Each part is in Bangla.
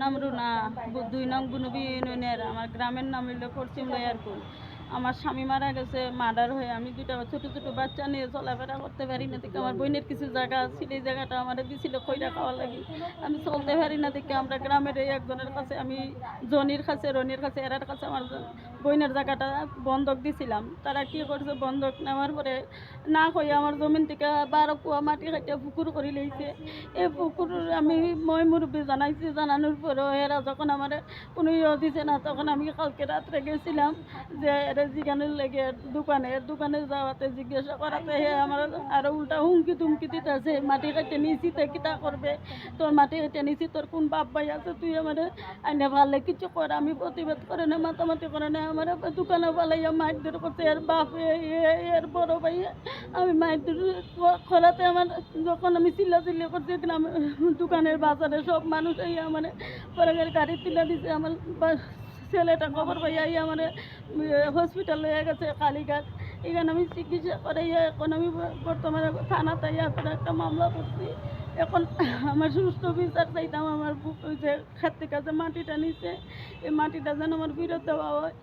নাম রুনা, 2 নং বুনবি ইউনিয়নের। আমার গ্রামের নাম হইল পশ্চিম লয়ারপুর। আমার স্বামী মারা গেছে মার্ডার হয়ে। আমি 2টা ছোট ছোট বাচ্চা নিয়ে চলাফেরা করতে পারি না দেখে আমার বোনের কিছু জায়গা ছিল, এই জায়গাটা আমার দিছিল খৈরা খাওয়া লাগে। আমি চলতে পারি না দেখে আমরা গ্রামের এই একজনের কাছে, আমি রনির কাছে এরার কাছে আমার বোনের জায়গাটা বন্ধক দিছিলাম। তারা কি করছে, বন্ধক নেওয়ার পরে না কইয়া আমার জমিন থেকে 12 কুয়া মাটি কাটিয়া পুকুর করে লইছে। এই পুকুর আমি মুরব্বী জানাইছি, জানানোর পরেও এরা যখন আমার কোনো দিছে না, তখন আমি কালকে রাত্রে গেছিলাম যে এরা জিজ্ঞানোর লেগে দোকানে যাওয়াতে জিজ্ঞাসা করাতে হে আমার আরো উল্টা হুমকি তুমকি দিতেছে, মাটি কাটে নিছি তে কিতা করবে, তোর মাটি কাটে নিছি, তোর কোন বাপ ভাই আছে, তুই আমার আইনে ভালো কিছু কর। আমি প্রতিবাদ করে না, মাতামাতি করে না, আমার দোকানে পালাইয়া মারধর করছে এর বাপ এর বড় ভাই। আমি মারধর করাতে আমার যখন আমি চিল্লাচিল্লি করছি গ্রামে দোকানের বাজারে সব মানুষ এই আমার পরে গাড়ি তুলে দিছে। আমার ছেলেটা খবর পাইয়া আমার হসপিটাল হয়ে গেছে কালীঘাট। এখানে আমি চিকিৎসা করাইয়া এখন আমি বর্তমানে থানাতে এখন একটা মামলা করছি। এখন আমার সুস্থ বিচার চাইতাম। আমার যে ক্ষেত থেকে যে মাটিটা নিছে, এই মাটিটা যেন আমার ফেরত দেওয়া হয়।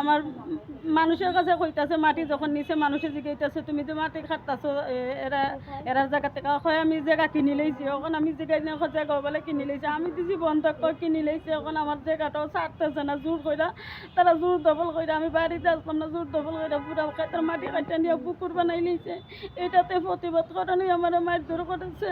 আমার মানুষের কাছে কইতাছে, মাটি যখন নিছে মানুষে জিগাইতেছে তুমি যে মাটি খাটতাছো এরার জায়গা থেকে হয় আমি জায়গা কিনি লইছি। এখন আমি জিগাই না জায়গা বলে কিনি লইছি, আমি দিছি বন্ধক কিনি লইছি। এখন আমার জায়গাটাও ছাড়তেছে না, জোর কইরা তারা জোর দবল কইরা, আমি বাড়িতে আসলাম না, জোর দবল কইরা পুরা খেতের মাটি কাটা নিয়ে পুকুর বানাই লইছে। এটাতে প্রতিবাদ করানোই আমার মারধর করেছে।